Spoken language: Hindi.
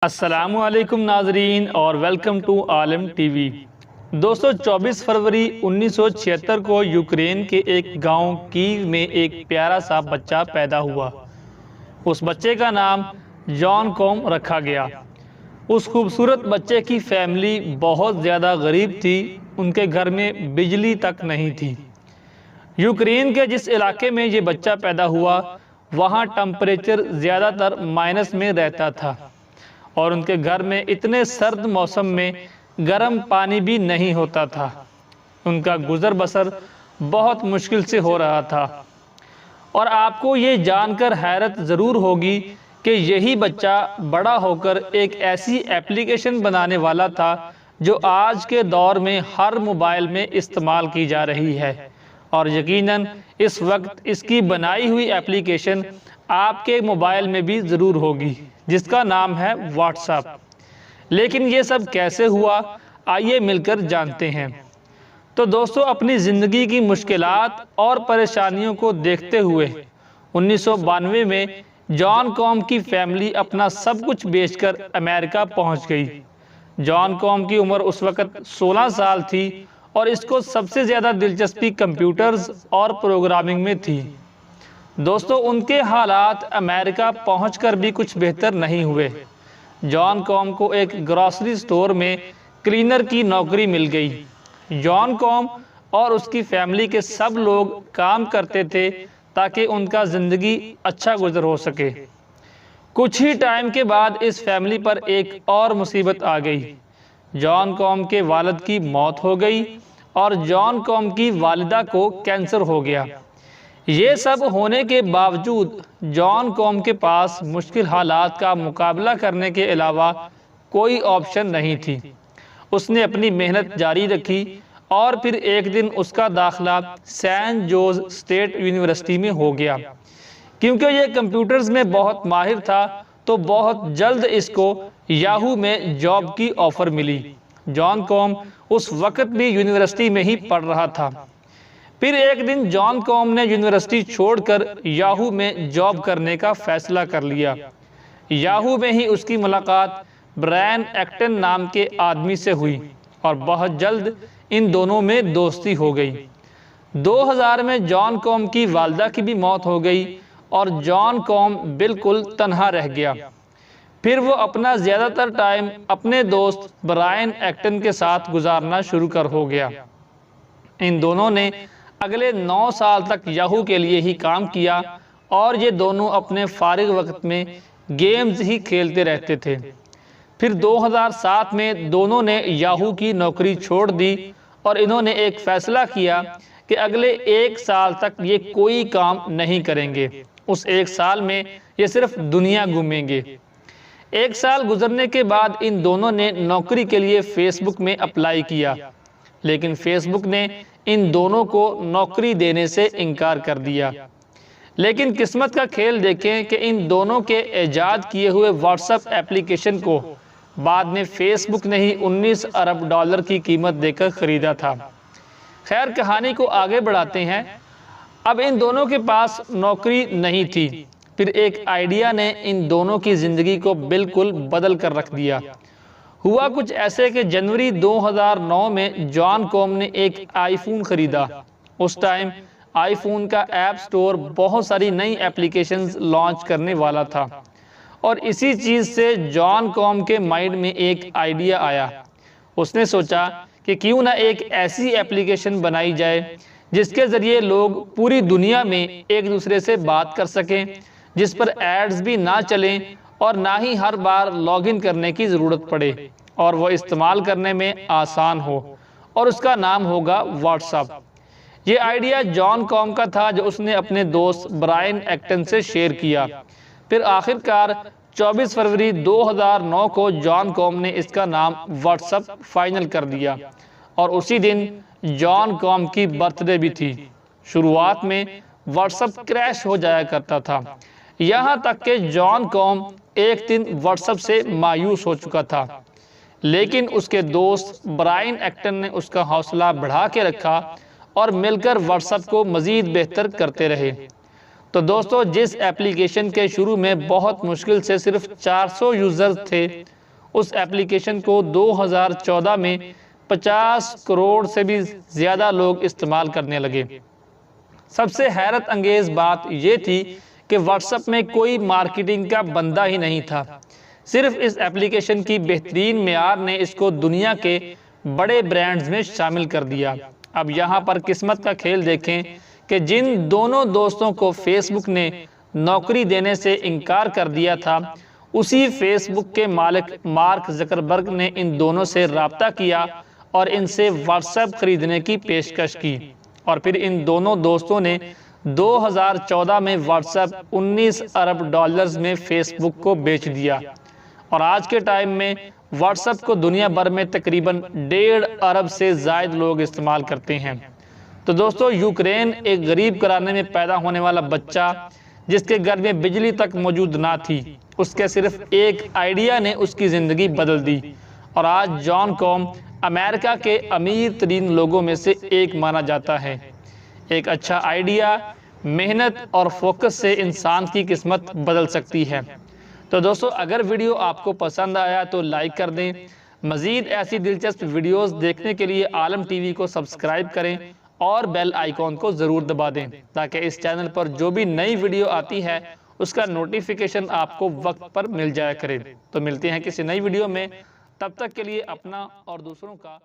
अस्सलामुअलैकुम नाजरीन और वेलकम टू आलम टीवी। दोस्तों 24 फरवरी 1976 को यूक्रेन के एक गांव कीव में एक प्यारा सा बच्चा पैदा हुआ। उस बच्चे का नाम जॉन कॉम रखा गया। उस खूबसूरत बच्चे की फैमिली बहुत ज़्यादा गरीब थी। उनके घर में बिजली तक नहीं थी। यूक्रेन के जिस इलाके में ये बच्चा पैदा हुआ वहाँ टेम्परेचर ज़्यादातर माइनस में रहता था और उनके घर में इतने सर्द मौसम में गर्म पानी भी नहीं होता था। उनका गुजर बसर बहुत मुश्किल से हो रहा था। और आपको ये जानकर हैरत ज़रूर होगी कि यही बच्चा बड़ा होकर एक ऐसी एप्लीकेशन बनाने वाला था जो आज के दौर में हर मोबाइल में इस्तेमाल की जा रही है। और यकीनन इस वक्त इसकी बनाई हुई एप्लीकेशन आपके मोबाइल में भी ज़रूर होगी, जिसका नाम है व्हाट्सएप। लेकिन ये सब कैसे हुआ, आइए मिलकर जानते हैं। तो दोस्तों, अपनी ज़िंदगी की मुश्किलात और परेशानियों को देखते हुए 1992 में जॉन कॉम की फैमिली अपना सब कुछ बेचकर अमेरिका पहुंच गई। जॉन कॉम की उम्र उस वक़्त 16 साल थी और इसको सबसे ज़्यादा दिलचस्पी कंप्यूटर्स और प्रोग्रामिंग में थी। दोस्तों, उनके हालात अमेरिका पहुंचकर भी कुछ बेहतर नहीं हुए। जॉन कॉम को एक ग्रॉसरी स्टोर में क्लीनर की नौकरी मिल गई। जॉन कॉम और उसकी फैमिली के सब लोग काम करते थे ताकि उनका ज़िंदगी अच्छा गुजर हो सके। कुछ ही टाइम के बाद इस फैमिली पर एक और मुसीबत आ गई। जॉन कॉम के वालिद की मौत हो गई और जॉन कॉम की वालिदा को कैंसर हो गया। ये सब होने के बावजूद जॉन कॉम के पास मुश्किल हालात का मुकाबला करने के अलावा कोई ऑप्शन नहीं थी। उसने अपनी मेहनत जारी रखी और फिर एक दिन उसका दाखिला सैन जोस स्टेट यूनिवर्सिटी में हो गया। क्योंकि ये कंप्यूटर्स में बहुत माहिर था तो बहुत जल्द इसको याहू में जॉब की ऑफ़र मिली। जॉन कॉम उस वक़्त भी यूनिवर्सिटी में ही पढ़ रहा था। फिर एक दिन जॉन कॉम ने यूनिवर्सिटी छोड़कर याहू में जॉब करने का फ़ैसला कर लिया। याहू में ही उसकी मुलाकात ब्रायन एक्टन नाम के आदमी से हुई और बहुत जल्द इन दोनों में दोस्ती हो गई। 2000 में जॉन कॉम की वालिदा की भी मौत हो गई और जॉन कॉम बिल्कुल तन्हा रह गया। फिर वो अपना ज़्यादातर टाइम अपने दोस्त ब्रायन एक्टन के साथ गुजारना शुरू कर हो गया। इन दोनों ने अगले 9 साल तक याहू के लिए ही काम किया और ये दोनों अपने फारिग वक्त में गेम्स ही खेलते रहते थे। फिर 2007 में दोनों ने याहू की नौकरी छोड़ दी और इन्होंने एक फ़ैसला किया कि अगले 1 साल तक ये कोई काम नहीं करेंगे। उस 1 साल में ये सिर्फ दुनिया घूमेंगे। 1 साल गुजरने के बाद इन दोनों ने नौकरी के लिए फ़ेसबुक में अप्लाई किया, लेकिन फ़ेसबुक ने इन दोनों को नौकरी देने से इनकार कर दिया। लेकिन किस्मत का खेल देखें कि इन दोनों के ईजाद किए हुए व्हाट्सएप एप्लीकेशन को बाद में फ़ेसबुक ने ही 19 अरब डॉलर की कीमत देकर ख़रीदा था। खैर, कहानी को आगे बढ़ाते हैं। अब इन दोनों के पास नौकरी नहीं थी। फिर एक आइडिया ने इन दोनों की ज़िंदगी को बिल्कुल बदल कर रख दिया। हुआ कुछ ऐसे कि जनवरी 2009 में जॉन कॉम ने एक आईफोन ख़रीदा। उस टाइम आईफोन का ऐप स्टोर बहुत सारी नई एप्लीकेशंस लॉन्च करने वाला था और इसी चीज़ से जॉन कॉम के माइंड में एक आइडिया आया। उसने सोचा कि क्यों ना एक ऐसी एप्लीकेशन बनाई जाए जिसके ज़रिए लोग पूरी दुनिया में एक दूसरे से बात कर सकें, जिस पर एड्स भी ना चलें और ना ही हर बार लॉगिन करने की ज़रूरत पड़े और वह इस्तेमाल करने में आसान हो, और उसका नाम होगा व्हाट्सएप। ये आइडिया जॉन कॉम का था जो उसने अपने दोस्त ब्रायन एक्टन से शेयर किया। फिर आखिरकार 24 फरवरी 2009 को जॉन कॉम ने इसका नाम व्हाट्सएप फाइनल कर दिया और उसी दिन जॉन कॉम की बर्थडे भी थी। शुरुआत में व्हाट्सएप क्रैश हो जाया करता था, यहाँ तक कि जॉन कॉम एक दिन व्हाट्सएप से मायूस हो चुका था। लेकिन उसके दोस्त ब्रायन एक्टन ने उसका हौसला बढ़ा के रखा और मिलकर व्हाट्सएप को मज़ीद बेहतर करते रहे। तो दोस्तों जिस एप्लीकेशन के शुरू में बहुत मुश्किल से सिर्फ 400 यूज़र्स थे, उस एप्लीकेशन को 2014 में 50 करोड़ से भी ज़्यादा लोग इस्तेमाल करने लगे। सबसे हैरत अंगेज़ बात ये थी कि व्हाट्सएप में कोई मार्केटिंग का बंदा ही नहीं था। सिर्फ इस एप्लीकेशन की बेहतरीन मेयार ने इसको दुनिया के बड़े ब्रांड्स में शामिल कर दिया। अब यहाँ पर किस्मत का खेल देखें कि जिन दोनों दोस्तों को फेसबुक ने नौकरी देने से इनकार कर दिया था, उसी फेसबुक के मालिक मार्क ज़करबर्ग ने इन दोनों से रब्ता किया और इनसे व्हाट्सएप खरीदने की पेशकश की। और फिर इन दोनों दोस्तों ने 2014 में व्हाट्सएप 19 अरब डॉलर्स में फेसबुक को बेच दिया और आज के टाइम में व्हाट्सएप को दुनिया भर में तकरीबन 1.5 अरब से ज़ायद लोग इस्तेमाल करते हैं। तो दोस्तों यूक्रेन एक गरीब घराने में पैदा होने वाला बच्चा जिसके घर में बिजली तक मौजूद ना थी, उसके सिर्फ एक आइडिया ने उसकी ज़िंदगी बदल दी और आज जॉन कॉम अमेरिका के अमीर तरीन लोगों में से एक माना जाता है। एक अच्छा आइडिया, मेहनत और फोकस से इंसान की किस्मत बदल सकती है। तो दोस्तों अगर वीडियो आपको पसंद आया तो लाइक कर दें। मज़ीद ऐसी दिलचस्प वीडियोस देखने के लिए आलम टीवी को सब्सक्राइब करें और बेल आइकॉन को ज़रूर दबा दें ताकि इस चैनल पर जो भी नई वीडियो आती है उसका नोटिफिकेशन आपको वक्त पर मिल जाया करे। तो मिलते हैं किसी नई वीडियो में, तब तक के लिए अपना और दूसरों का